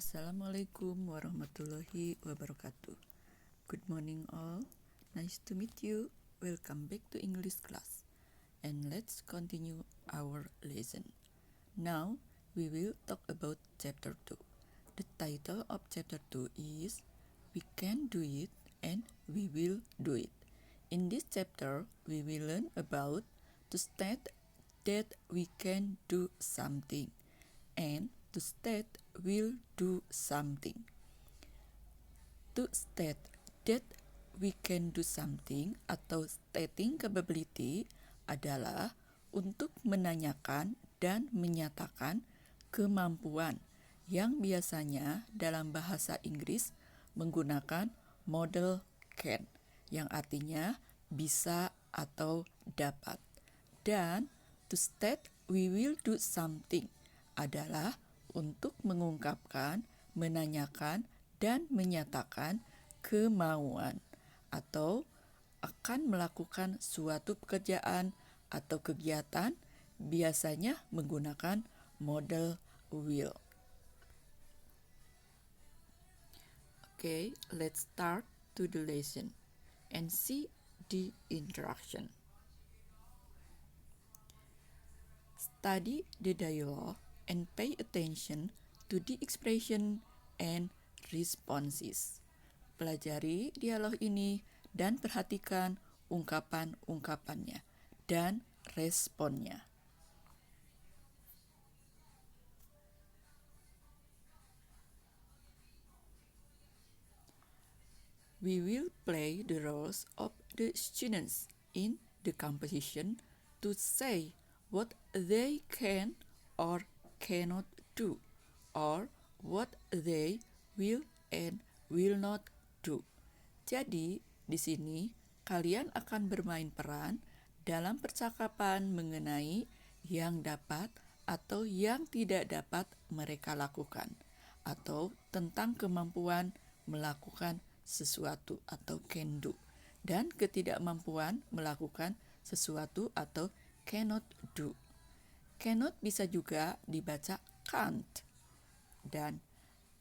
Assalamualaikum warahmatullahi wabarakatuh. Good morning all. Nice to meet you. Welcome back to English class. And let's continue our lesson. Now we will talk about chapter 2. The title of chapter 2 is We Can Do It and We Will Do It. In this chapter, we will learn about to state that we can do something and to state will do something. To state that we can do something atau stating capability adalah untuk menanyakan dan menyatakan kemampuan yang biasanya dalam bahasa Inggris menggunakan model can yang artinya bisa atau dapat. Dan to state we will do something adalah untuk mengungkapkan, menanyakan, dan menyatakan kemauan atau akan melakukan suatu pekerjaan atau kegiatan biasanya menggunakan model will. Okay, let's start to the lesson and see the interaction. Study the dialogue and pay attention to the expression and responses. Pelajari dialog ini dan perhatikan ungkapan-ungkapannya dan responnya. We will play the roles of the students in the composition to say what they can or cannot do, or what they will and will not do. Jadi, di sini kalian akan bermain peran dalam percakapan mengenai yang dapat atau yang tidak dapat mereka lakukan, atau tentang kemampuan melakukan sesuatu atau can do, dan ketidakmampuan melakukan sesuatu atau cannot do. Cannot bisa juga dibaca can't. Dan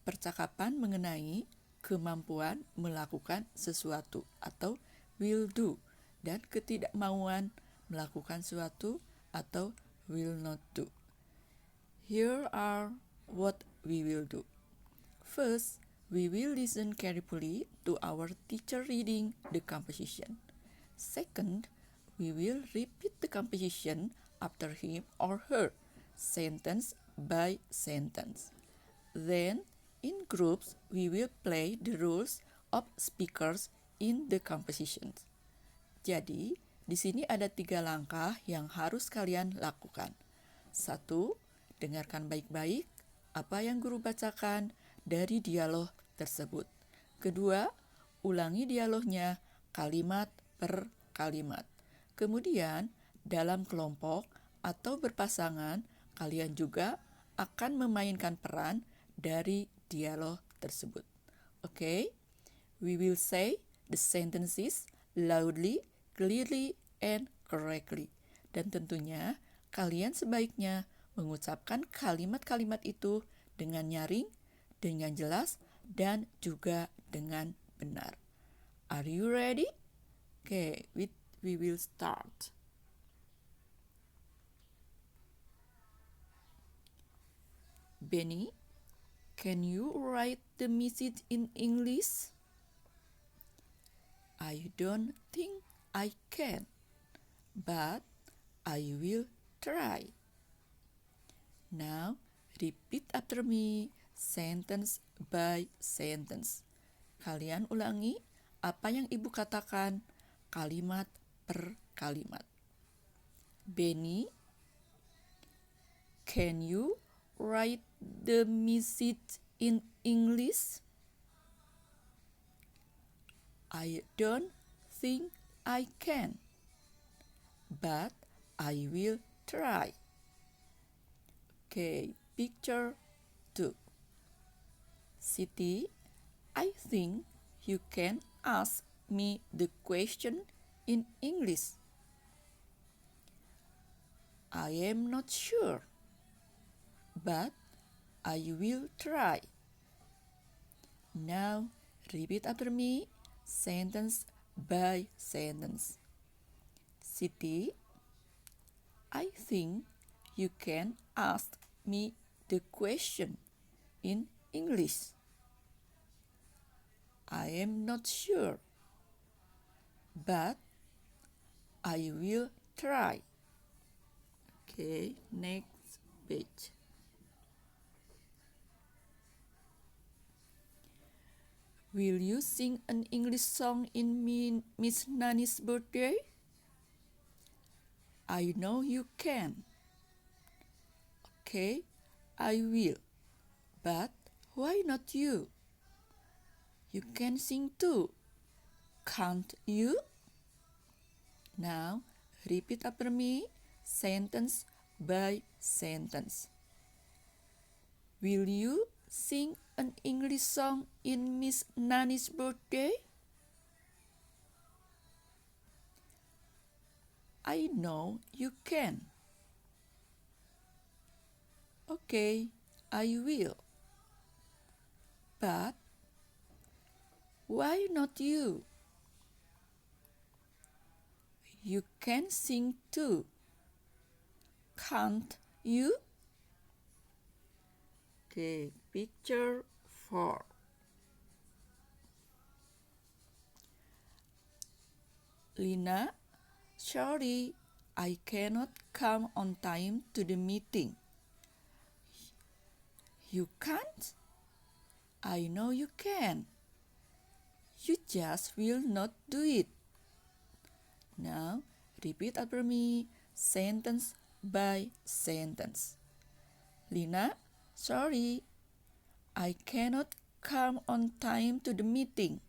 percakapan mengenai kemampuan melakukan sesuatu atau will do dan ketidakmauan melakukan sesuatu atau will not do. Here are what we will do. First, we will listen carefully to our teacher reading the composition. Second, we will repeat the composition after him or her, sentence by sentence. Then, in groups, we will play the roles of speakers in the compositions. Jadi, di sini ada 3 langkah yang harus kalian lakukan. 1. Dengarkan baik-baik apa yang guru bacakan dari dialog tersebut. Kedua, ulangi dialognya kalimat per kalimat. Kemudian, dalam kelompok atau berpasangan, kalian juga akan memainkan peran dari dialog tersebut. Okay? We will say the sentences loudly, clearly, and correctly. Dan tentunya, kalian sebaiknya mengucapkan kalimat-kalimat itu dengan nyaring, dengan jelas, dan juga dengan benar. Are you ready? Okay, we will start. Benny, can you write the message in English? I don't think I can, but I will try. Now, repeat after me, sentence by sentence. Kalian ulangi apa yang ibu katakan, kalimat per kalimat. Benny, can you write the message in English? I don't think I can, but I will try. Okay, picture 2. Siti, I think you can ask me the question in English. I am not sure, but I will try. Now, repeat after me, sentence by sentence. Siti, I think you can ask me the question in English. I am not sure, but I will try. Okay, next page. Will you sing an English song in Miss Nani's birthday? I know you can. Okay, I will. But why not you? You can sing too, can't you? Now, repeat after me, sentence by sentence. Will you sing an English song in Miss Nani's birthday? I know you can. Okay, I will. But why not you? You can sing too, can't you? Okay, picture 4. Lina, sorry, I cannot come on time to the meeting. You can't? I know you can. You just will not do it. Now, repeat after me, sentence by sentence. Lina, sorry, I cannot come on time to the meeting.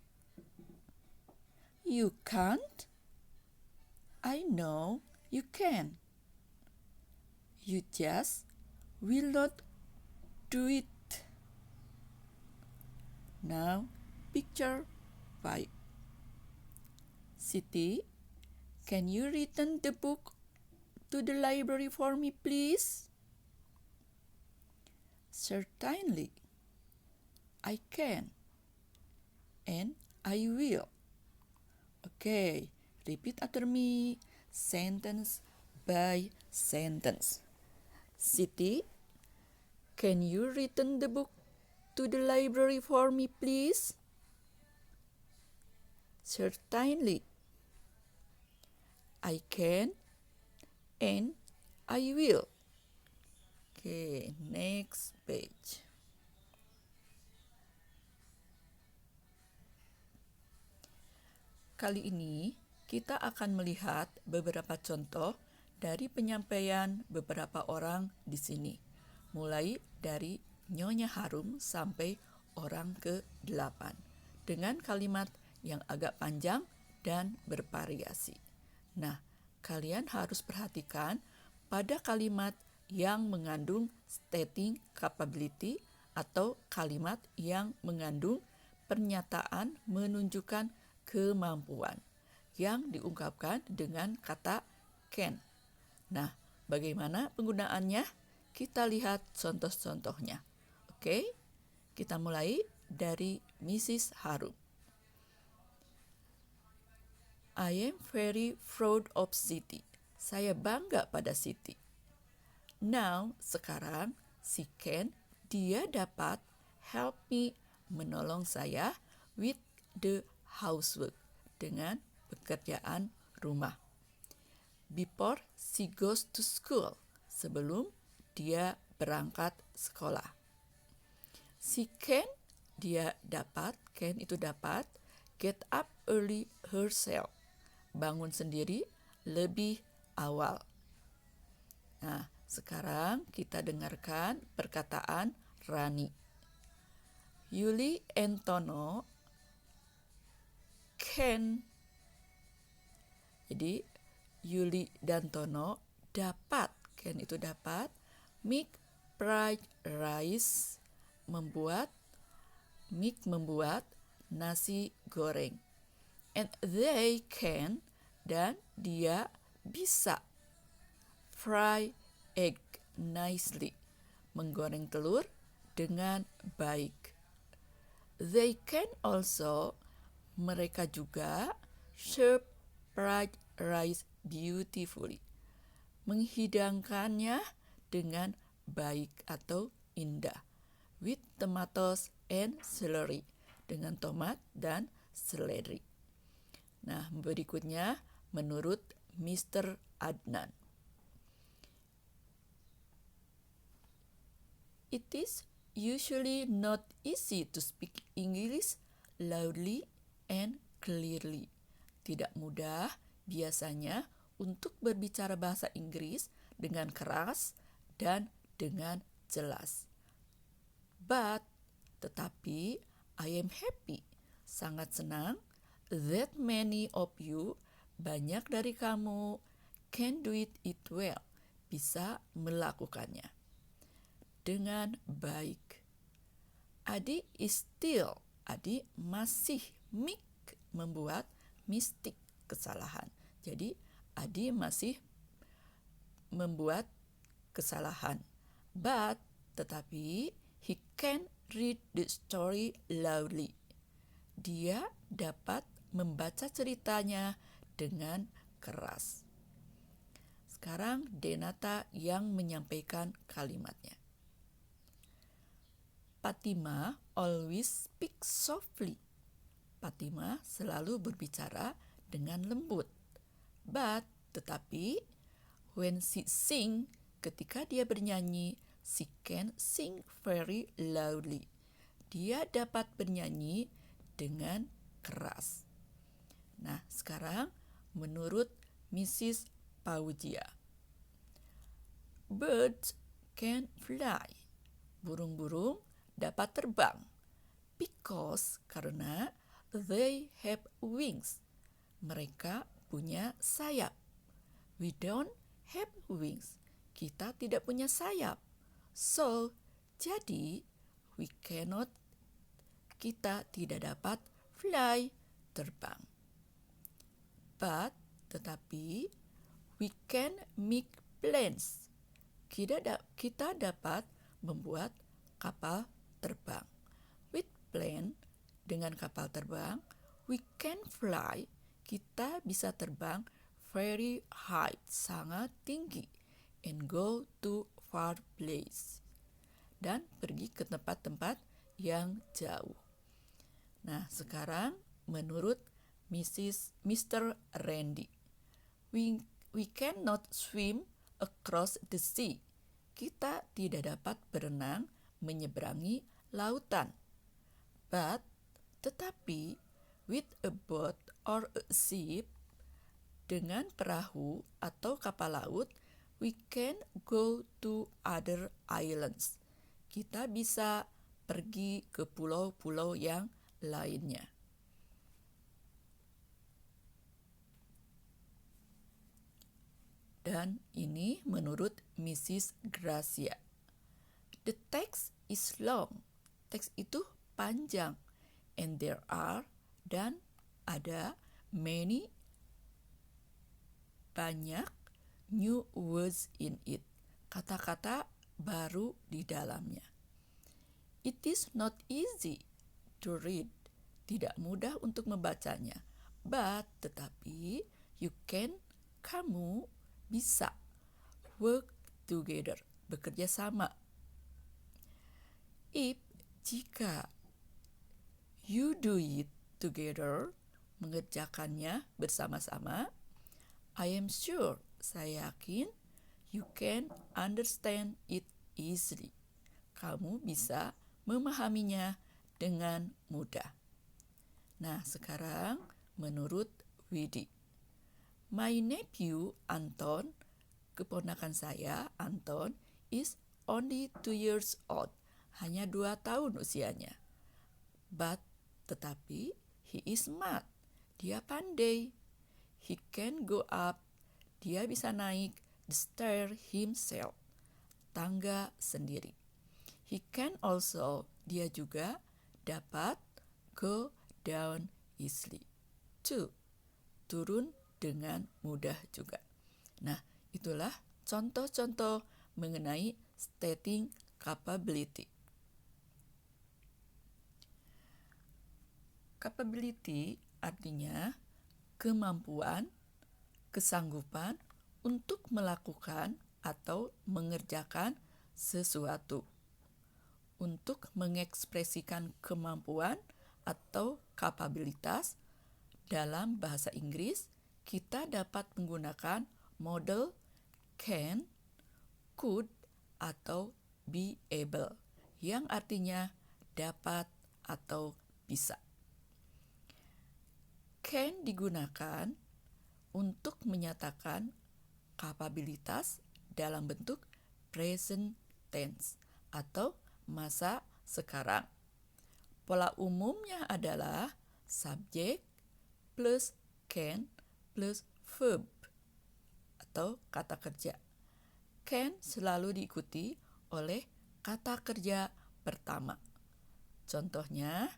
You can't? I know you can. You just will not do it. Now, picture 5. Siti, can you return the book to the library for me, please? Certainly, I can. And I will. Okay, repeat after me, sentence by sentence. Siti, can you return the book to the library for me, please? Certainly, I can and I will. Okay, next page. Kali ini kita akan melihat beberapa contoh dari penyampaian beberapa orang di sini. Mulai dari Nyonya Harum sampai orang ke-8 dengan kalimat yang agak panjang dan bervariasi. Nah, kalian harus perhatikan pada kalimat yang mengandung stating capability atau kalimat yang mengandung pernyataan menunjukkan kemampuan yang diungkapkan dengan kata can. Nah, bagaimana penggunaannya? Kita lihat contoh-contohnya. Oke, kita mulai dari Mrs. Harum. I am very proud of Siti. Saya bangga pada Siti. Now, sekarang, si Ken, dia dapat help me, menolong saya with the housework, dengan pekerjaan rumah. Before she goes to school, sebelum dia berangkat sekolah. Si Ken, dia dapat, Ken itu dapat, get up early herself, bangun sendiri lebih awal. Nah, sekarang kita dengarkan perkataan Rani. Yuli and Tono can. Jadi Yuli dan Tono dapat, can itu dapat, make fried rice, membuat nasi goreng. And they can, dan dia bisa, fry egg nicely, menggoreng telur dengan baik. They can also, mereka juga, serve fried rice beautifully, menghidangkannya dengan baik atau indah, with tomatoes and celery, dengan tomat dan seledri. Nah, berikutnya menurut Mr. Adnan. It is usually not easy to speak English loudly and clearly. Tidak mudah biasanya untuk berbicara bahasa Inggris dengan keras dan dengan jelas. But, tetapi, I am happy, sangat senang, that many of you, banyak dari kamu, can do it well, bisa melakukannya dengan baik. Adi masih membuat mistake, kesalahan. Jadi, Adi masih membuat kesalahan. But, tetapi, he can read the story loudly. Dia dapat membaca ceritanya dengan keras. Sekarang Denata yang menyampaikan kalimatnya. Fatima always speaks softly. Fatima selalu berbicara dengan lembut. But, tetapi, when she sing, ketika dia bernyanyi, she can sing very loudly. Dia dapat bernyanyi dengan keras. Nah, sekarang menurut Mrs. Paujia. Birds can fly. Burung-burung dapat terbang. Because, karena they have wings. Mereka punya sayap. We don't have wings. Kita tidak punya sayap. So, jadi, kita tidak dapat fly, terbang. But, tetapi, we can make planes. Kita dapat membuat kapal terbang. With plane, dengan kapal terbang, we can fly. Kita bisa terbang very high, sangat tinggi, and go to far place, dan pergi ke tempat-tempat yang jauh. Nah, sekarang menurut Mr. Randy. We cannot swim across the sea. Kita tidak dapat berenang menyeberangi lautan. But, tetapi, with a boat or a ship, dengan perahu atau kapal laut, we can go to other islands. Kita bisa pergi ke pulau-pulau yang lainnya. Dan ini menurut Mrs. Gracia. The text is long. Teks itu panjang. And there are, dan ada, banyak new words in it. Kata-kata baru di dalamnya. It is not easy to read. Tidak mudah untuk membacanya. But, tetapi, kamu bisa work together, bekerja sama. Jika you do it together, mengerjakannya bersama-sama, I am sure, saya yakin, you can understand it easily. Kamu bisa memahaminya dengan mudah. Nah, sekarang menurut Widi. My nephew Anton, keponakan saya Anton, is only 2 years old. Hanya 2 tahun usianya. But, tetapi, he is smart. Dia pandai. He can go up. Dia bisa naik the stair himself. Tangga sendiri. He can also, dia juga dapat go down easily. 2. Turun dengan mudah juga. Nah, itulah contoh-contoh mengenai stating capability. Capability artinya kemampuan, kesanggupan untuk melakukan atau mengerjakan sesuatu. Untuk mengekspresikan kemampuan atau kapabilitas dalam bahasa Inggris, kita dapat menggunakan model can, could, atau be able, yang artinya dapat atau bisa. Can digunakan untuk menyatakan kapabilitas dalam bentuk present tense atau masa sekarang. Pola umumnya adalah subjek plus can plus verb atau kata kerja. Can selalu diikuti oleh kata kerja pertama. Contohnya,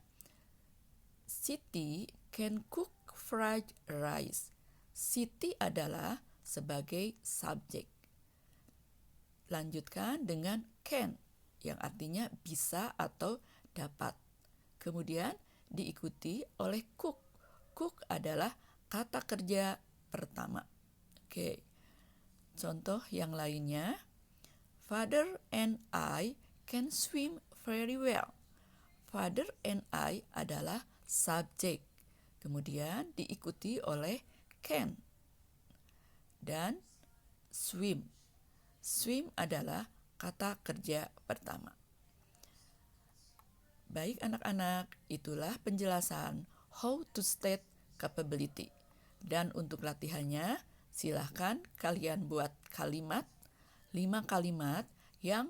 Siti can cook fried rice. Siti adalah sebagai subjek. Lanjutkan dengan can, yang artinya bisa atau dapat. Kemudian diikuti oleh cook. Cook adalah kata kerja pertama. Oke. Contoh yang lainnya, Father and I can swim very well. Father and I adalah subjek. Kemudian diikuti oleh can dan swim. Swim adalah kata kerja pertama. Baik anak-anak, itulah penjelasan how to state capability. Dan untuk latihannya, silahkan kalian buat 5 kalimat yang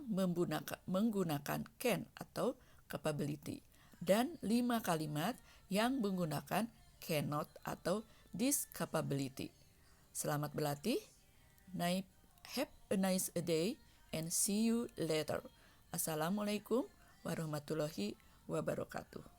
menggunakan can atau capability. Dan 5 kalimat yang menggunakan cannot atau this capability. Selamat berlatih. Have a nice day and see you later. Assalamualaikum warahmatullahi wabarakatuh.